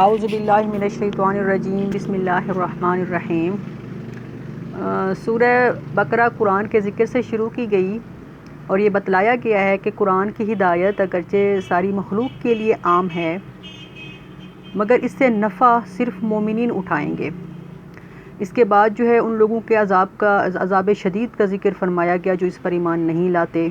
اعوذ باللہ من الشیطان الرجیم بسم اللہ الرحمن الرحیم۔ سورہ بقرہ قرآن کے ذکر سے شروع کی گئی اور یہ بتلایا گیا ہے کہ قرآن کی ہدایت اگرچہ ساری مخلوق کے لیے عام ہے مگر اس سے نفع صرف مومنین اٹھائیں گے۔ اس کے بعد جو ہے ان لوگوں کے عذاب شدید کا ذکر فرمایا گیا جو اس پر ایمان نہیں لاتے۔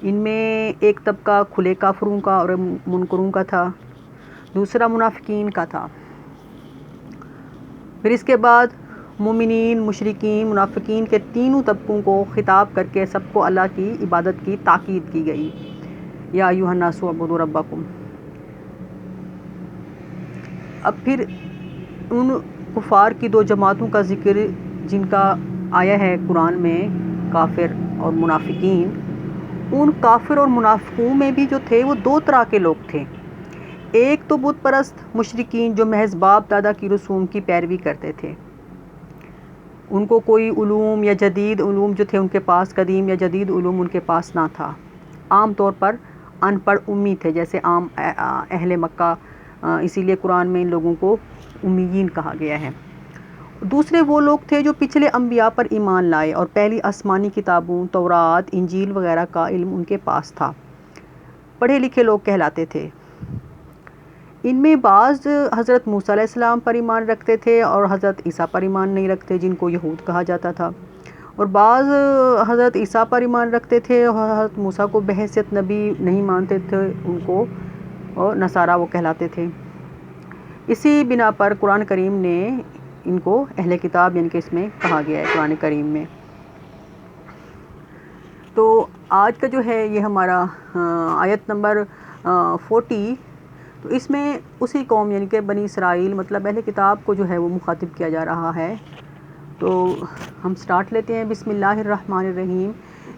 ان میں ایک طبقہ کھلے کافروں کا اور منکروں کا تھا، دوسرا منافقین کا تھا۔ پھر اس کے بعد مومنین، مشرکین، منافقین کے تینوں طبقوں کو خطاب کر کے سب کو اللہ کی عبادت کی تاکید کی گئی۔ یا ایھا الناس اعبدوا ربکم۔ اب پھر ان کفار کی دو جماعتوں کا ذکر جن کا آیا ہے قرآن میں، کافر اور منافقین۔ ان کافر اور منافقوں میں بھی جو تھے وہ دو طرح کے لوگ تھے۔ ایک تو بت پرست مشرکین جو محض باپ دادا کی رسوم کی پیروی کرتے تھے، ان کو کوئی علوم یا جدید علوم جو تھے ان کے پاس، قدیم یا جدید علوم ان کے پاس نہ تھا۔ عام طور پر ان پڑھ امی تھے جیسے عام اہل مکہ، اسی لیے قرآن میں ان لوگوں کو امیین کہا گیا ہے۔ دوسرے وہ لوگ تھے جو پچھلے انبیاء پر ایمان لائے اور پہلی آسمانی کتابوں تورات، انجیل وغیرہ کا علم ان کے پاس تھا، پڑھے لکھے لوگ کہلاتے تھے۔ ان میں بعض حضرت موسیٰ علیہ السلام پر ایمان رکھتے تھے اور حضرت عیسیٰ پر ایمان نہیں رکھتے جن کو یہود کہا جاتا تھا، اور بعض حضرت عیسیٰ پر ایمان رکھتے تھے اور حضرت موسیٰ کو بحیثیت نبی نہیں مانتے تھے، ان کو اور نصارہ وہ کہلاتے تھے۔ اسی بنا پر قرآن کریم نے ان کو اہل کتاب یعنی کہ اس میں کہا گیا ہے قرآن کریم میں۔ تو آج کا جو ہے یہ ہمارا آیت نمبر 40، تو اس میں اسی قوم یعنی کہ بنی اسرائیل مطلب اہل کتاب کو جو ہے وہ مخاطب کیا جا رہا ہے۔ تو ہم سٹارٹ لیتے ہیں۔ بسم اللہ الرحمن الرحیم۔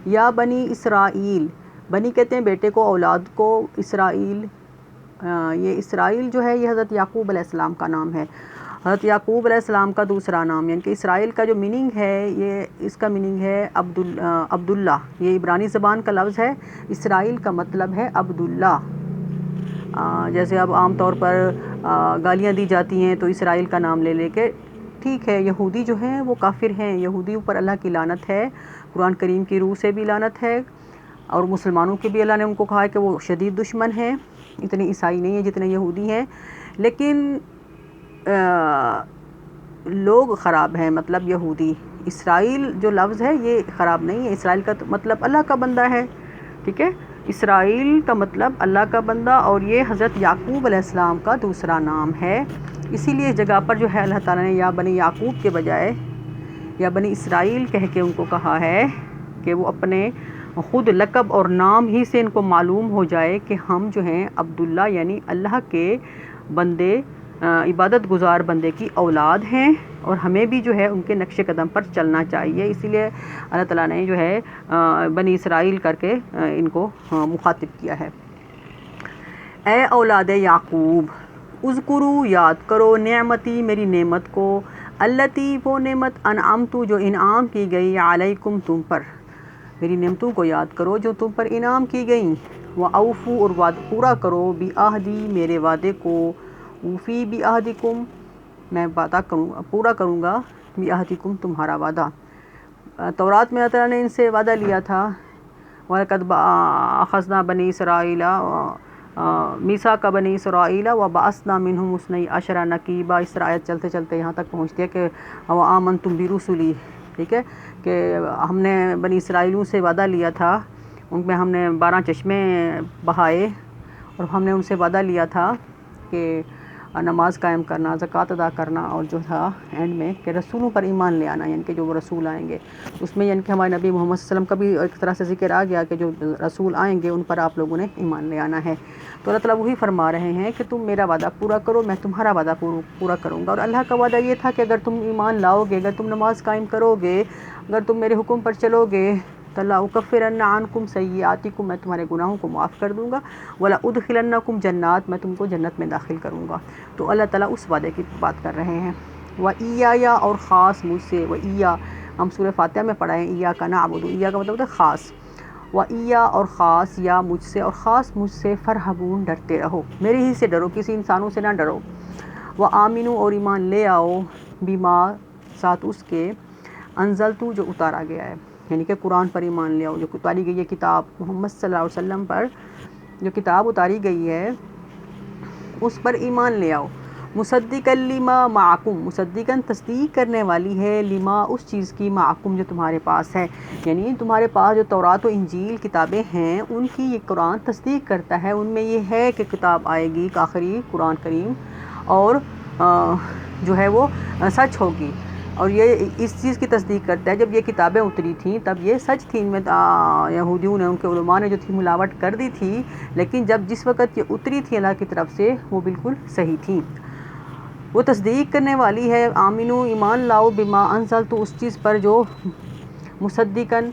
یا بنی اسرائیل، بنی کہتے ہیں بیٹے کو، اولاد کو، اسرائیل یہ اسرائیل جو ہے یہ حضرت یعقوب علیہ السلام کا نام ہے، حضرت یعقوب علیہ السلام کا دوسرا نام، یعنی کہ اسرائیل کا جو میننگ ہے یہ اس کا میننگ ہے عبداللہ، یہ عبرانی زبان کا لفظ ہے۔ اسرائیل کا مطلب ہے عبداللہ۔ جیسے اب عام طور پر گالیاں دی جاتی ہیں تو اسرائیل کا نام لے لے کے، ٹھیک ہے، یہودی جو ہیں وہ کافر ہیں، یہودیوں پر اللہ کی لعنت ہے، قرآن کریم کی روح سے بھی لعنت ہے، اور مسلمانوں کے بھی اللہ نے ان کو کہا ہے کہ وہ شدید دشمن ہیں، اتنے عیسائی نہیں ہیں جتنے یہودی ہیں، لیکن لوگ خراب ہیں، مطلب یہودی۔ اسرائیل جو لفظ ہے یہ خراب نہیں ہے، اسرائیل کا مطلب اللہ کا بندہ ہے، ٹھیک ہے، اسرائیل کا مطلب اللہ کا بندہ، اور یہ حضرت یعقوب علیہ السلام کا دوسرا نام ہے۔ اسی لیے اس جگہ پر جو ہے اللہ تعالیٰ نے یا بنی یعقوب کے بجائے یا بنی اسرائیل کہہ کے ان کو کہا ہے کہ وہ اپنے خود لقب اور نام ہی سے ان کو معلوم ہو جائے کہ ہم جو ہیں عبداللہ یعنی اللہ کے بندے، عبادت گزار بندے کی اولاد ہیں، اور ہمیں بھی جو ہے ان کے نقش قدم پر چلنا چاہیے۔ اسی لیے اللہ تعالیٰ نے جو ہے بنی اسرائیل کر کے ان کو مخاطب کیا ہے۔ اے اولاد یعقوب، اذکروا یاد کرو نعمتی میری نعمت کو، التی وہ نعمت انعمت جو انعام کی گئی، علیکم تم پر، میری نعمتوں کو یاد کرو جو تم پر انعام کی گئیں، وَأَوْفُوا اور وعدہ پورا کرو، بِعَہْدِی میرے وعدے کو، اوفی بعہدکم میں وعدہ پورا کروں گا، بعہدکم تمہارا وعدہ۔ تورات میں اللہ تعالیٰ نے ان سے وعدہ لیا تھا، وَلَقَدْ أَخَذْنَا بَنِي إِسْرَائِيلَ مِيثَاقَ بَنِي إِسْرَائِيلَ وَبَعَثْنَا مِنْهُمْ اثْنَيْ عَشَرَ نَقِيبًا۔ اس طرح آیت چلتے چلتے یہاں تک پہنچتی ہے کہ وَآمَنْتُمْ بِرُسُلِی، ٹھیک ہے، کہ ہم نے بنی اسرائیلیوں سے وعدہ لیا تھا، ان میں ہم نے 12 چشمے بہائے، اور ہم نے ان سے وعدہ لیا تھا کہ نماز قائم کرنا، زکوٰۃ ادا کرنا، اور جو تھا اینڈ میں کہ رسولوں پر ایمان لے آنا، یعنی کہ جو وہ رسول آئیں گے اس میں، یعنی کہ ہمارے نبی محمد صلی اللہ علیہ وسلم کا بھی ایک طرح سے ذکر آ گیا کہ جو رسول آئیں گے ان پر آپ لوگوں نے ایمان لے آنا ہے۔ تو اللہ تعالیٰ وہی فرما رہے ہیں کہ تم میرا وعدہ پورا کرو، میں تمہارا وعدہ پورا کروں گا۔ اور اللہ کا وعدہ یہ تھا کہ اگر تم ایمان لاؤ گے، اگر تم نماز قائم کرو گے، اگر تم میرے حکم پر چلو گے، تو لَأُكَفِّرَنَّ عَنْكُمْ سَيِّئَاتِكُمْ میں تمہارے گناہوں کو معاف کر دوں گا، وَلَأُدْخِلَنَّكُمْ جَنَّاتٍ میں تم کو جنت میں داخل کروں گا۔ تو اللہ تعالیٰ اس وعدے کی بات کر رہے ہیں۔ وَإِيَّايَ اور خاص مجھ سے، وَإِيَّا ہم سورہ فاتحہ میں پڑھا ہے، إِيَّاكَ نَعْبُدُ، إِيَّا کا مطلب ہوتا ہے خاص، وَإِيَّا اور خاص یا مجھ سے اور خاص مجھ سے فرحبون ڈرتے رہو، میرے ہی سے ڈرو، کسی انسانوں سے نہ ڈرو۔ وَآمِنُوا اور ایمان لے آؤ، بما ساتھ اس کے، انزلتو جو اتارا گیا ہے، یعنی کہ قرآن پر ایمان لے آؤ، جو اتاری گئی ہے کتاب، محمد صلی اللہ علیہ وسلم پر جو کتاب اتاری گئی ہے اس پر ایمان لے آؤ۔ مصدقا لما معکم، مصدقاً تصدیق کرنے والی ہے، لما اس چیز کی، معکم جو تمہارے پاس ہے، یعنی تمہارے پاس جو تورات و انجیل کتابیں ہیں ان کی یہ قرآن تصدیق کرتا ہے، ان میں یہ ہے کہ کتاب آئے گی آخری قرآن کریم، اور جو ہے وہ سچ ہوگی، اور یہ اس چیز کی تصدیق کرتا ہے جب یہ کتابیں اتری تھیں تب یہ سچ تھیں، ان میں یہودیوں نے، ان کے علماء نے جو تھی ملاوٹ کر دی تھی، لیکن جس وقت یہ اتری تھی اللہ کی طرف سے وہ بالکل صحیح تھیں۔ وہ تصدیق کرنے والی ہے، آمنو ایمان لاؤ، بما انزلتو اس چیز پر جو، مصدقاً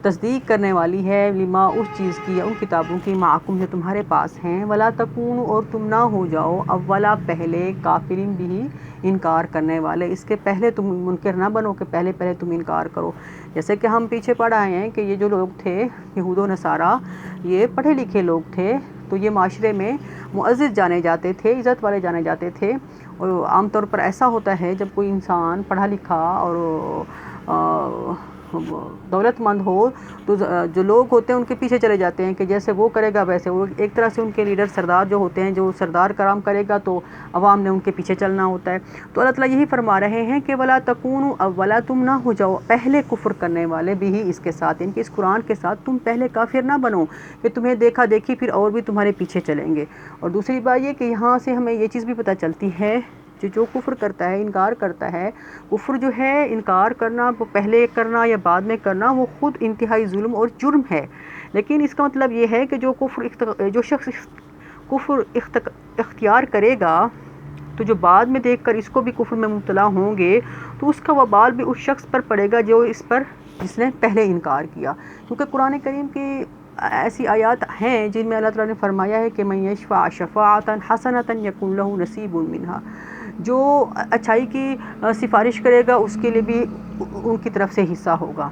تصدیق کرنے والی ہے، لما اس چیز کی یا ان کتابوں کی، معکم جو تمہارے پاس ہیں، ولا تکونوا اور تم نہ ہو جاؤ، اولا پہلے، کافرین بھی انکار کرنے والے، اس کے پہلے تم منکر نہ بنو کہ پہلے تم انکار کرو، جیسے کہ ہم پیچھے پڑھ آئے ہیں کہ یہ جو لوگ تھے یہود و نصارہ، یہ پڑھے لکھے لوگ تھے، تو یہ معاشرے میں معزز جانے جاتے تھے، عزت والے جانے جاتے تھے، اور عام طور پر ایسا ہوتا ہے جب کوئی انسان پڑھا لکھا اور دولت مند ہو تو جو لوگ ہوتے ہیں ان کے پیچھے چلے جاتے ہیں کہ جیسے وہ کرے گا ویسے وہ، ایک طرح سے ان کے لیڈر سردار جو ہوتے ہیں، جو سردار کرام کرے گا تو عوام نے ان کے پیچھے چلنا ہوتا ہے۔ تو اللہ تعالیٰ یہی فرما رہے ہیں کہ ولا تکونوا، اولا تم نہ ہو جاؤ پہلے کفر کرنے والے بھی اس کے ساتھ، یعنی کہ اس قرآن کے ساتھ تم پہلے کافر نہ بنو کہ تمہیں دیکھا دیکھی پھر اور بھی تمہارے پیچھے چلیں گے۔ اور دوسری بات یہ کہ یہاں سے ہمیں یہ چیز بھی پتہ چلتی ہے جو کفر کرتا ہے، انکار کرتا ہے، کفر جو ہے انکار کرنا، وہ پہلے کرنا یا بعد میں کرنا، وہ خود انتہائی ظلم اور جرم ہے، لیکن اس کا مطلب یہ ہے کہ جو شخص کفر اختیار کرے گا تو جو بعد میں دیکھ کر اس کو بھی کفر میں مبتلا ہوں گے تو اس کا وبال بھی اس شخص پر پڑے گا جس نے پہلے انکار کیا، کیونکہ قرآن کریم کی ایسی آیات ہیں جن میں اللہ تعالیٰ نے فرمایا ہے کہ من یشفع شفاعۃ حسنۃ یکن لہ نصیب منہا، جو اچھائی کی سفارش کرے گا اس کے لیے بھی ان کی طرف سے حصہ ہوگا۔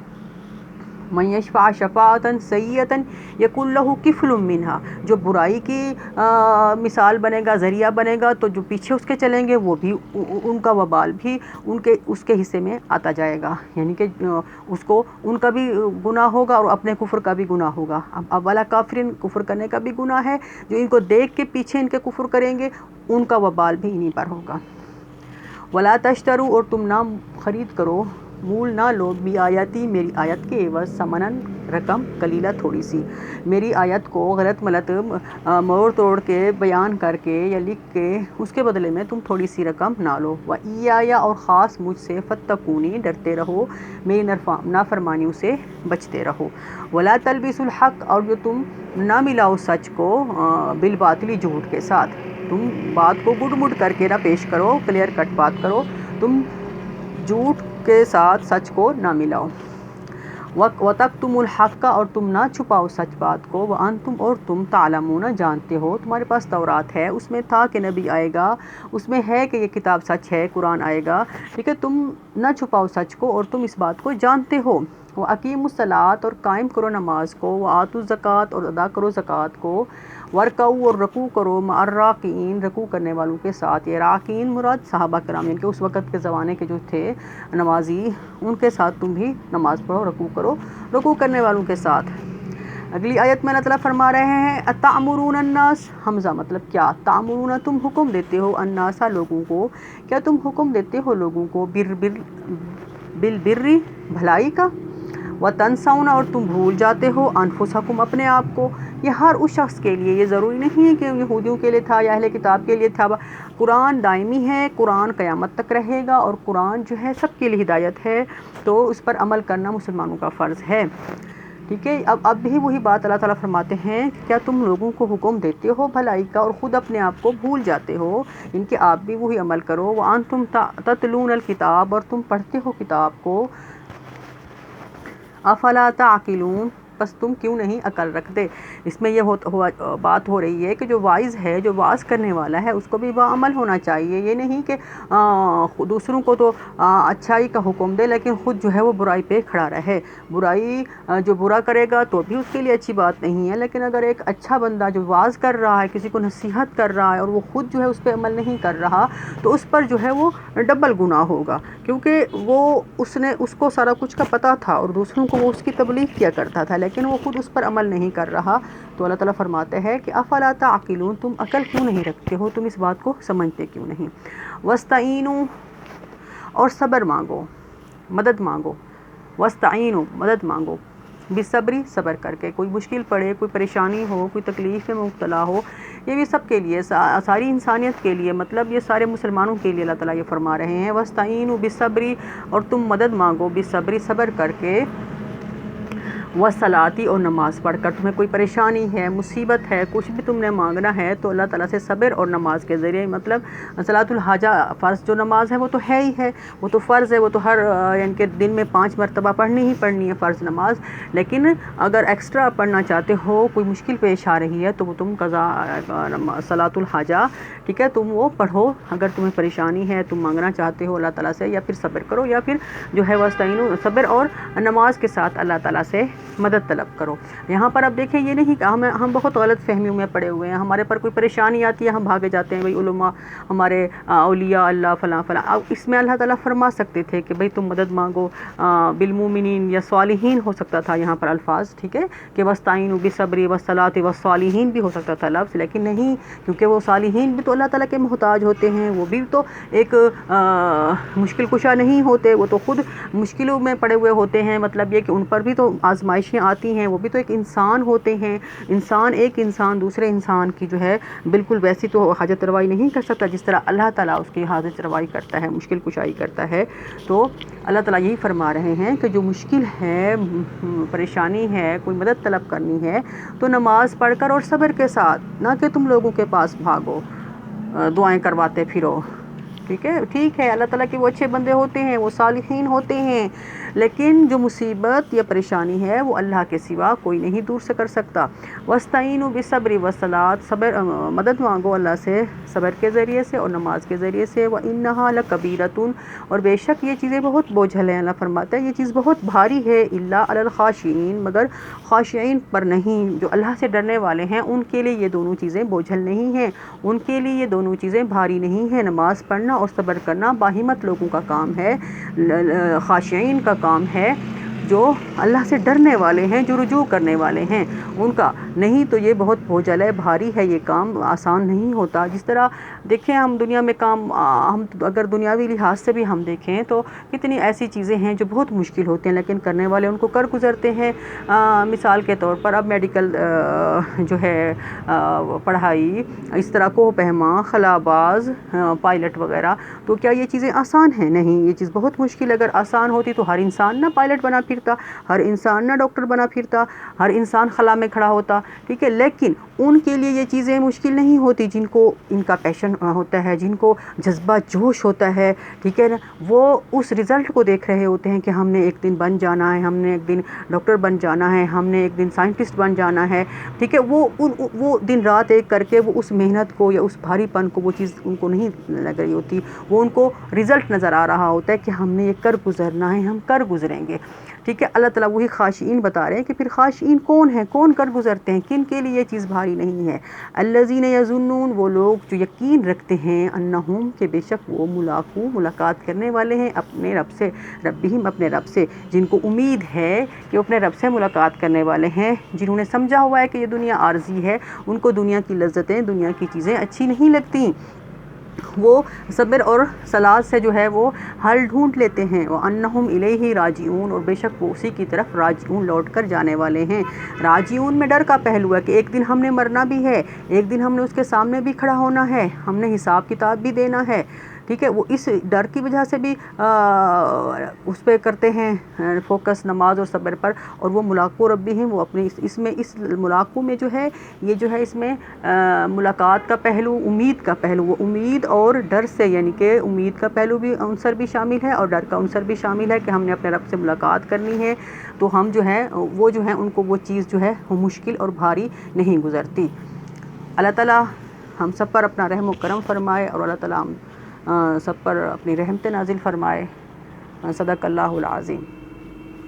من یشفع شفاعۃ سیئۃ یکن لہ کفل منہا، جو برائی کی مثال بنے گا، ذریعہ بنے گا، تو جو پیچھے اس کے چلیں گے وہ بھی ان کا وبال بھی اس کے حصے میں آتا جائے گا، یعنی کہ ان کا بھی گناہ ہوگا اور اپنے کفر کا بھی گناہ ہوگا۔ اب اولا کافرین، کفر کرنے کا بھی گناہ ہے، جو ان کو دیکھ کے پیچھے ان کے کفر کریں گے ان کا وبال بھی انہی پر ہوگا۔ ولا تشتروا اور تم نہ خرید کرو، مول نہ لو، بھی آیاتی میری آیت کے عوض، ثمناً رقم، قلیلہ تھوڑی سی، میری آیت کو غلط ملت موڑ توڑ کے بیان کر کے یا لکھ کے اس کے بدلے میں تم تھوڑی سی رقم نہ لو۔ وَإِيَّايَ اور خاص مجھ سے، فَاتَّقُونِی ڈرتے رہو، میری نافرمانیوں سے بچتے رہو۔ وَلَا تَلْبِسُوا الْحَقَّ اور جو تم نہ ملاؤ سچ کو بالباطل، جھوٹ کے ساتھ، تم بات کو گڈ مڈ کر کے نہ پیش کرو، کلیئر کٹ بات کرو، تم جھوٹ کے ساتھ سچ کو نہ ملاؤ۔ وَتَكْتُمُوا الْحَقَّ اور تم نہ چھپاؤ سچ بات کو، وَأَنْتُمْ اور تم تعلمون جانتے ہو، تمہارے پاس تورات ہے، اس میں تھا کہ نبی آئے گا، اس میں ہے کہ یہ کتاب سچ ہے، قرآن آئے گا، ٹھیک ہے، تم نہ چھپاؤ سچ کو اور تم اس بات کو جانتے ہو۔ وَأَقِیمُوا الصَّلَاةَ اور قائم کرو نماز کو، وَآتُوا الزَّکَاةَ اور ادا کرو زکوٰۃ کو، وَارْکَعُوا اور رکوع کرو، مع الراکعین رکوع کرنے والوں کے ساتھ، یہ راکعین مراد صحابہ کرام، یعنی کہ اس وقت کے زمانے کے جو تھے نمازی، ان کے ساتھ تم بھی نماز پڑھو، رکوع کرو، رکوع کرنے والوں کے ساتھ۔ اگلی آیت میں اللہ تعالیٰ فرما رہے ہیں اتأمرون الناس، حمزہ مطلب کیا، تأمرون تم حکم دیتے ہو، الناس لوگوں کو، کیا تم حکم دیتے ہو لوگوں کو، بالبر بھلائی کا، وتنسون اور تم بھول جاتے ہو، انفسکم اپنے آپ کو۔ یہ ہر اس شخص کے لیے، یہ ضروری نہیں ہے کہ یہودیوں کے لیے تھا یا اہل کتاب کے لیے تھا، قرآن دائمی ہے، قرآن قیامت تک رہے گا، اور قرآن جو ہے سب کے لیے ہدایت ہے، تو اس پر عمل کرنا مسلمانوں کا فرض ہے، ٹھیک ہے۔ اب بھی وہی بات اللہ تعالیٰ فرماتے ہیں کہ کیا تم لوگوں کو حکم دیتے ہو بھلائی کا اور خود اپنے آپ کو بھول جاتے ہو، ان کے آپ بھی وہی عمل کرو، وانتم تتلون الکتاب اور تم پڑھتے ہو کتاب کو، افلا تعقلون بس تم کیوں نہیں عقل رکھتے۔ اس میں یہ بات ہو رہی ہے کہ جو وائز ہے، جو واز کرنے والا ہے، اس کو بھی باعمل ہونا چاہیے۔ یہ نہیں کہ دوسروں کو تو اچھائی کا حکم دے لیکن خود جو ہے وہ برائی پہ کھڑا رہے۔ برائی جو برا کرے گا تو بھی اس کے لیے اچھی بات نہیں ہے، لیکن اگر ایک اچھا بندہ جو واز کر رہا ہے، کسی کو نصیحت کر رہا ہے اور وہ خود جو ہے اس پہ عمل نہیں کر رہا، تو اس پر جو ہے وہ ڈبل گناہ ہوگا، کیونکہ اس کو سارا کچھ کا پتہ تھا اور دوسروں کو وہ اس کی تبلیغ کیا کرتا تھا، لیکن وہ خود اس پر عمل نہیں کر رہا۔ تو اللہ تعالیٰ فرماتے ہیں کہ افلا تعقلون، تم عقل کیوں نہیں رکھتے ہو، تم اس بات کو سمجھتے کیوں نہیں۔ واستعینوا، اور صبر مانگو، مدد مانگو، واستعینوا، مدد مانگو، بالصبر، صبر کر کے۔ کوئی مشکل پڑے، کوئی پریشانی ہو، کوئی تکلیف میں مبتلا ہو، یہ بھی سب کے لیے، ساری انسانیت کے لیے، مطلب یہ سارے مسلمانوں کے لیے اللہ تعالیٰ یہ فرما رہے ہیں واستعینوا بالصبر، اور تم مدد مانگو بالصبر، صبر کر کے، والصلاۃ، اور نماز پڑھ کر۔ تمہیں کوئی پریشانی ہے، مصیبت ہے، کچھ بھی تم نے مانگنا ہے تو اللہ تعالیٰ سے صبر اور نماز کے ذریعے، مطلب صلاۃ الحاجہ، فرض جو نماز ہے وہ تو ہے ہی ہے، وہ تو فرض ہے، وہ تو ہر یعنی کہ دن میں 5 مرتبہ پڑھنی ہی پڑھنی ہے فرض نماز، لیکن اگر ایکسٹرا پڑھنا چاہتے ہو، کوئی مشکل پیش آ رہی ہے تو وہ تم قضا صلاۃ الحاجہ، ٹھیک ہے، تم وہ پڑھو۔ اگر تمہیں پریشانی ہے، تم مانگنا چاہتے ہو اللہ تعالیٰ سے، یا پھر صبر کرو، یا پھر جو ہے واستعینوا، صبر اور نماز کے ساتھ اللہ تعالیٰ سے مدد طلب کرو۔ یہاں پر اب دیکھیں، یہ نہیں کہ ہم بہت غلط فہمیوں میں پڑے ہوئے ہیں، ہمارے پر کوئی پریشانی آتی ہے ہم بھاگے جاتے ہیں، بھئی علماء، ہمارے اولیاء اللہ فلاں فلاں۔ اب اس میں اللہ تعالیٰ فرما سکتے تھے کہ بھئی تم مدد مانگو بالمومنین، یا صالحین ہو سکتا تھا یہاں پر الفاظ، ٹھیک ہے، کہ واستعینوا بالصبر والصلاۃ والصالحین بھی ہو سکتا تھا لفظ، لیکن نہیں، کیونکہ وہ صالحین بھی تو اللہ تعالیٰ کے محتاج ہوتے ہیں، وہ بھی تو ایک مشکل کشا نہیں ہوتے، وہ تو خود مشکلوں میں پڑے ہوئے ہوتے ہیں، مطلب یہ کہ ان پر بھی تو آزمائشیں آتی ہیں، وہ بھی تو ایک انسان ہوتے ہیں۔ ایک انسان دوسرے انسان کی جو ہے بالکل ویسی تو حاجت روائی نہیں کر سکتا جس طرح اللہ تعالیٰ اس کی حاجت روائی کرتا ہے، مشکل کشائی کرتا ہے۔ تو اللہ تعالیٰ یہی فرما رہے ہیں کہ جو مشکل ہے، پریشانی ہے، کوئی مدد طلب کرنی ہے تو نماز پڑھ کر اور صبر کے ساتھ، نہ کہ تم لوگوں کے پاس بھاگو دعائیں کرواتے پھرو، ٹھیک ہے، اللہ تعالیٰ کے وہ اچھے بندے ہوتے ہیں، وہ صالحین ہوتے ہیں، لیکن جو مصیبت یا پریشانی ہے وہ اللہ کے سوا کوئی نہیں دور سے کر سکتا۔ واستعینوا بالصبر والصلاۃ، صبر، مدد مانگو اللہ سے صبر کے ذریعے سے اور نماز کے ذریعے سے۔ وَإِنَّهَا لَكَبِيرَةٌ، اور بے شک یہ چیزیں بہت بوجھل ہیں، اللہ فرماتا ہے یہ چیز بہت بھاری ہے، إِلَّا عَلَى الْخَاشِعِينَ، مگر خاشعین پر نہیں، جو اللہ سے ڈرنے والے ہیں ان کے لیے یہ دونوں چیزیں بوجھل نہیں ہیں، ان کے لیے یہ دونوں چیزیں بھاری نہیں ہیں۔ نماز پڑھنا اور صبر کرنا باہمت لوگوں کا کام ہے، خاشعین کا کام ہے، جو اللہ سے ڈرنے والے ہیں، جو رجوع کرنے والے ہیں ان کا، نہیں تو یہ بہت بوجھل ہے، بھاری ہے، یہ کام آسان نہیں ہوتا۔ جس طرح دیکھیں ہم دنیا میں کام، ہم اگر دنیاوی لحاظ سے بھی ہم دیکھیں تو کتنی ایسی چیزیں ہیں جو بہت مشکل ہوتی ہیں لیکن کرنے والے ان کو کر گزرتے ہیں۔ مثال کے طور پر اب میڈیکل جو ہے پڑھائی، اس طرح کوہ پیما، خلاباز، پائلٹ وغیرہ، تو کیا یہ چیزیں آسان ہیں؟ نہیں، یہ چیز بہت مشکل ہے۔ اگر آسان ہوتی تو ہر انسان نہ پائلٹ بنا پھرتا، ہر انسان نہ ڈاکٹر بنا پھرتا، ہر انسان خلا میں کھڑا ہوتا، ٹھیک ہے، لیکن ان کے لیے یہ چیزیں مشکل نہیں ہوتی جن کو ان کا پیشن ہوتا ہے، جن کو جذبہ جوش ہوتا ہے، ٹھیک ہے نا، وہ اس رزلٹ کو دیکھ رہے ہوتے ہیں کہ ہم نے ایک دن بن جانا ہے، ہم نے ایک دن ڈاکٹر بن جانا ہے، ہم نے ایک دن سائنٹسٹ بن جانا ہے، ٹھیک ہے، وہ دن رات ایک کر کے وہ اس محنت کو یا اس بھاری پن کو، وہ چیز ان کو نہیں لگ رہی ہوتی، وہ ان کو رزلٹ نظر آ رہا ہوتا ہے کہ ہم نے یہ کر گزرنا ہے، ہم کر گزریں گے، ٹھیک ہے۔ اللہ تعالیٰ وہی خاشعین بتا رہے ہیں کہ پھر خاشعین کون ہیں، کون کر گزرتے ہیں، کن کے لیے یہ چیز بھاری نہیں ہے۔ الذین یظنون، وہ لوگ جو یقین رکھتے ہیں، انہم، کہ بے شک وہ ملاقات کرنے والے ہیں اپنے رب سے، ربہم، اپنے رب سے، جن کو امید ہے کہ وہ اپنے رب سے ملاقات کرنے والے ہیں، جنہوں نے سمجھا ہوا ہے کہ یہ دنیا عارضی ہے، ان کو دنیا کی لذتیں، دنیا کی چیزیں اچھی نہیں لگتی، وہ صبر اور صلاۃ سے جو ہے وہ حل ڈھونڈ لیتے ہیں۔ وَأَنَّهُمْ إِلَيْهِ راجعون، اور بے شک وہ اسی کی طرف راجعون، لوٹ کر جانے والے ہیں۔ راجعون میں ڈر کا پہلو ہے کہ ایک دن ہم نے مرنا بھی ہے، ایک دن ہم نے اس کے سامنے بھی کھڑا ہونا ہے، ہم نے حساب کتاب بھی دینا ہے، ٹھیک ہے، وہ اس ڈر کی وجہ سے بھی اس پہ کرتے ہیں فوکس نماز اور صبر پر، اور وہ ملاقو ربی ہیں، وہ اپنے اس میں اس ملاقو میں جو ہے یہ جو ہے اس میں ملاقات کا پہلو، امید کا پہلو، وہ امید اور ڈر سے، یعنی کہ امید کا پہلو بھی عنصر بھی شامل ہے اور ڈر کا عنصر بھی شامل ہے کہ ہم نے اپنے رب سے ملاقات کرنی ہے، تو ہم جو ہے وہ جو ہے ان کو وہ چیز جو ہے وہ مشکل اور بھاری نہیں گزرتی۔ اللہ تعالیٰ ہم سب پر اپنا رحم و کرم فرمائے، اور اللہ تعالیٰ ہم سب پر اپنی رحمت نازل فرمائے۔ صدق اللہ العظیم۔